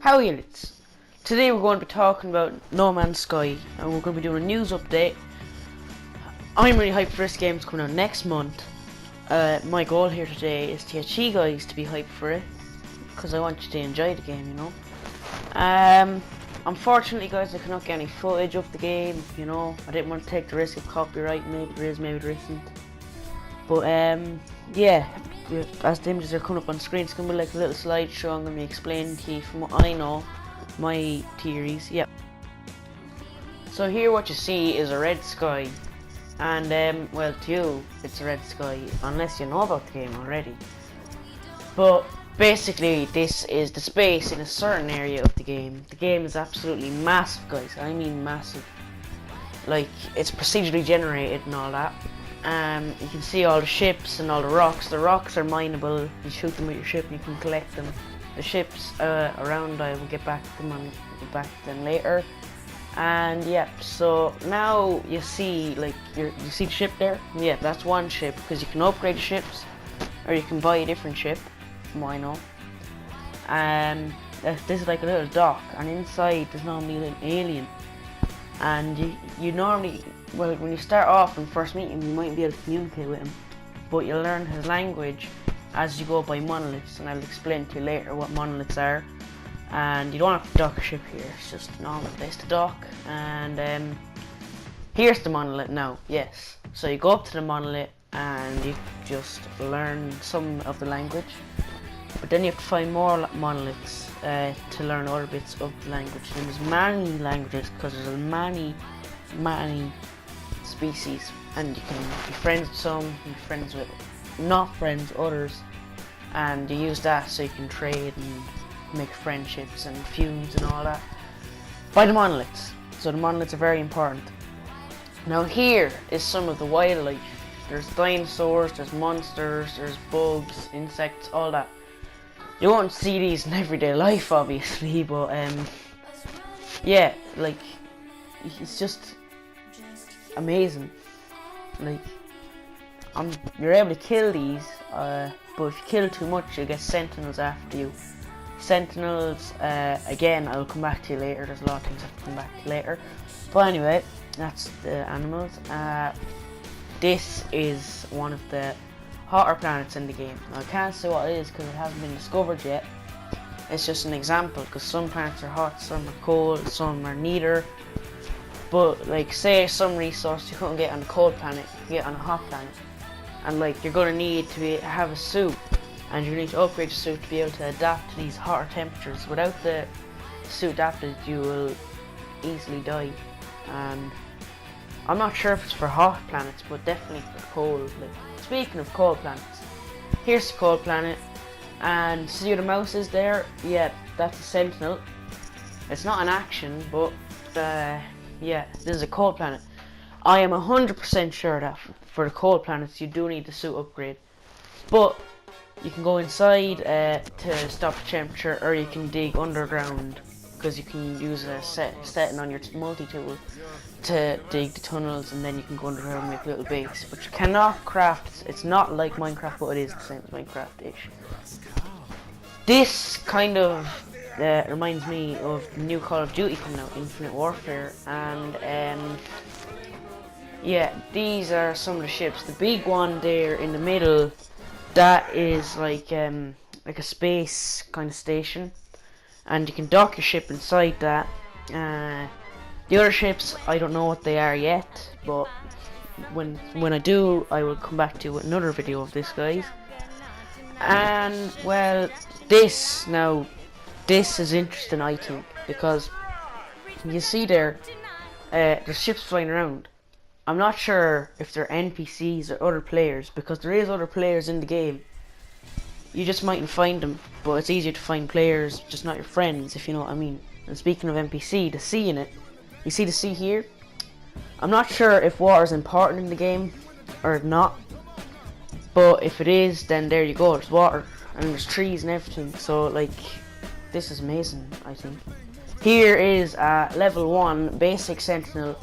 How are you, lads? Today we're going to be talking about No Man's Sky, and we're going to be doing a news update. I'm really hyped for this game. It's coming out next month. My goal here today is to get you guys to be hyped for it, because I want you to enjoy the game, you know. Unfortunately, guys, I cannot get any footage of the game, you know. I didn't want to take the risk of copyright. Maybe there is, maybe there isn't. But yeah, as the images are coming up on screen, it's going to be like a little slideshow. I'm going to be explaining to you from what I know, my theories. Yep. So here what you see is a red sky, and well, to you it's a red sky unless you know about the game already. But basically this is the space in a certain area of the game. The game is absolutely massive, guys. I mean massive. Like, it's procedurally generated and all that. You can see all the ships and all the rocks. The rocks are mineable. You shoot them with your ship and you can collect them. The ships around, I will get back to them and get back to them later. And yeah, so now you see, like, you see the ship there? Yeah, that's one ship, because you can upgrade the ships, or you can buy a different ship, from what I know. This is like a little dock, and inside there's normally an alien. And you normally, well, when you start off and first meet him, you might be able to communicate with him, but you'll learn his language as you go by monoliths, and I'll explain to you later what monoliths are. And you don't have to dock a ship here, it's just a normal place to dock. And here's the monolith now, yes. So you go up to the monolith and you just learn some of the language, but then you have to find more monoliths to learn other bits of the language. And there's many languages, because there's many species, and you can be friends with some, be friends with not friends others, and you use that so you can trade and make friendships and feuds and all that by the monoliths. So the monoliths are very important. Now here is some of the wildlife. There's dinosaurs, there's monsters, there's bugs, insects, all that. You won't see these in everyday life, obviously, but yeah, like, it's just amazing. Like, you're able to kill these, but if you kill too much, you'll get sentinels after you. Sentinels, again, I'll come back to you later. There's a lot of things I have to come back to later. But anyway, that's the animals. This is one of the hotter planets in the game. Now, I can't say what it is because it hasn't been discovered yet. It's just an example, because some planets are hot, some are cold, some are neither. But like, say some resource you couldn't get on a cold planet, you can get on a hot planet, and like, you're gonna need to have a suit, and you need to upgrade your suit to be able to adapt to these hotter temperatures. Without the suit adapted, you will easily die. And I'm not sure if it's for hot planets, but definitely for cold. Like, speaking of cold planets, here's the cold planet, and see where the mouse is there? Yeah, that's a sentinel. It's not an action, but yeah, this is a cold planet. I am 100% sure that for the cold planets you do need the suit upgrade, but you can go inside to stop the temperature, or you can dig underground, because you can use a setting on your multi-tool to dig the tunnels, and then you can go underground and make a little base. But you cannot craft. It's not like Minecraft, but it is the same as Minecraft-ish. This kind of reminds me of the new Call of Duty coming out, Infinite Warfare, and yeah, these are some of the ships. The big one there in the middle, that is like a space kind of station, and you can dock your ship inside that. The other ships, I don't know what they are yet, but when I do, I will come back to you with another video of this, guys. And well, this is interesting, I think, because you see there's ships flying around. I'm not sure if they're NPCs or other players, because there is other players in the game. You just mightn't find them, but it's easier to find players, just not your friends, if you know what I mean. And speaking of NPC, the sea in it, you see the sea here? I'm not sure if water is important in the game or not, but if it is, then there you go, there's water, and there's trees and everything. So like, this is amazing, I think. Here is level 1 basic sentinel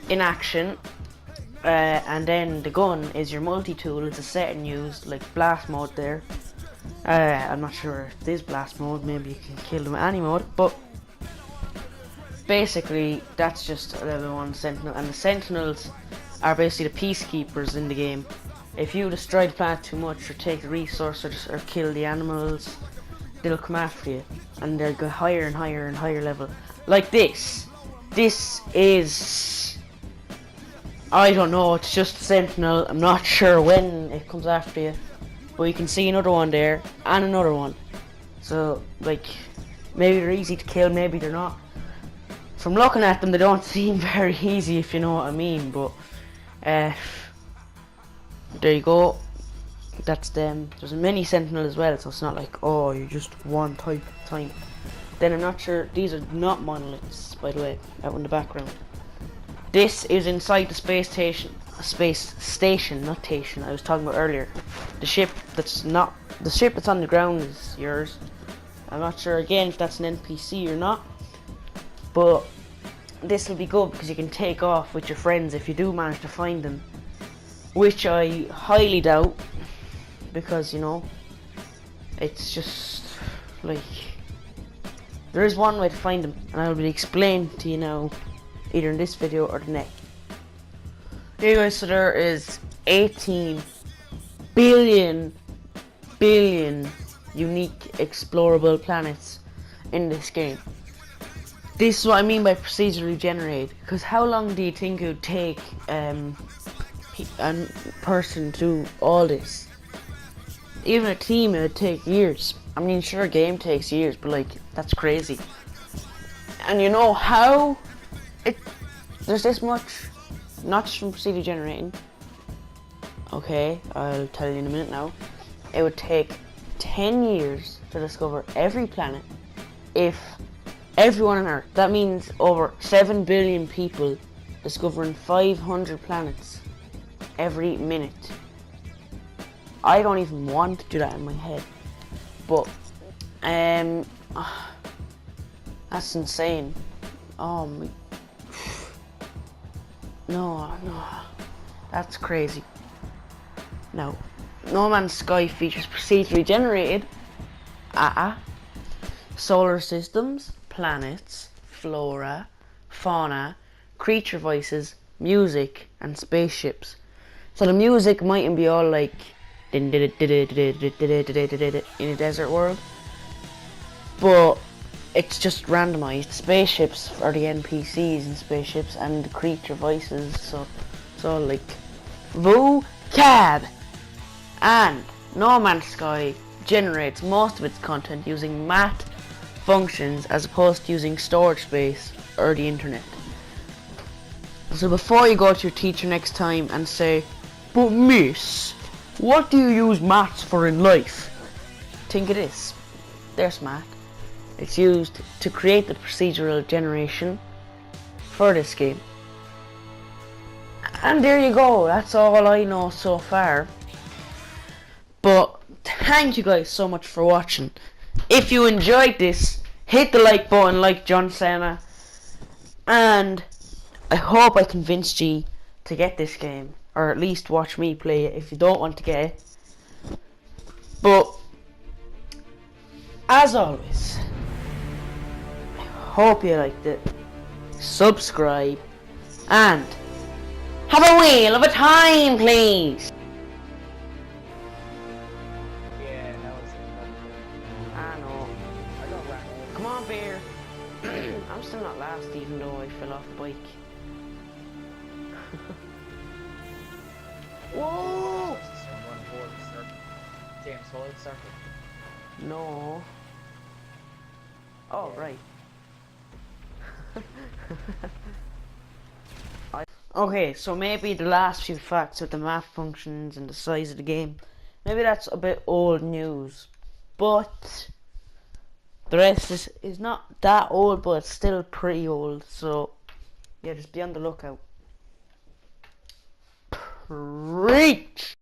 in action. And then the gun is your multi-tool. It's a setting used like blast mode there. I'm not sure if this blast mode, maybe you can kill them in any mode, but basically that's just a level 1 sentinel, and the sentinels are basically the peacekeepers in the game. If you destroy the planet too much or take the resources or kill the animals, they'll come after you, and they'll go higher and higher and higher level. Like this. This is, I don't know, it's just sentinel. I'm not sure when it comes after you, but you can see another one there and another one. So like, maybe they're easy to kill, maybe they're not. From looking at them, they don't seem very easy, if you know what I mean, but there you go. That's them. There's a mini sentinel as well, so it's not like, oh, you're just one type at a time. Then I'm not sure, these are not monoliths, by the way, out in the background. This is inside the space station, not station, I was talking about earlier. The ship that's on the ground is yours. I'm not sure again if that's an NPC or not, but this will be good because you can take off with your friends if you do manage to find them, which I highly doubt, because you know, it's just like, there is one way to find them, and I will be explaining to you now, either in this video or the next. Anyway, so there is 18 billion unique explorable planets in this game. This is what I mean by procedurally generated, because how long do you think it would take a person to do all this? Even a team, it would take years. I mean, sure, a game takes years, but like, that's crazy. And you know how there's this much, not just from procedurally generating. Okay, I'll tell you in a minute now. It would take 10 years to discover every planet if everyone on Earth. That means over 7 billion people discovering 500 planets every minute. I don't even want to do that in my head, but that's insane. Oh my, no, that's crazy. Now, No Man's Sky features procedurally generated solar systems, planets, flora, fauna, creature voices, music, and spaceships. So the music mightn't be all like in a desert world, but it's just randomized. Spaceships are the NPCs in spaceships, and the creature voices, so like vocab. And No Man's Sky generates most of its content using math functions as opposed to using storage space or the internet. So before you go to your teacher next time and say, "But miss, what do you use maths for in life?" think of this. There's math. It's used to create the procedural generation for this game. And there you go, that's all I know so far. But thank you guys so much for watching. If you enjoyed this, hit the like button like John Cena. And I hope I convinced you to get this game, or at least watch me play it if you don't want to get it. But as always, I hope you liked it. Subscribe and have a whale of a time, please. Yeah, that was it. I know. I got wrapped. Come on, Bear. I'm still not last, even though I fell off the bike. Whoa! Damn, solid circle. No. Oh, Yeah. right. Okay, so maybe the last few facts with the math functions and the size of the game, maybe that's a bit old news, but the rest is not that old, but it's still pretty old, so yeah, just be on the lookout. Preach!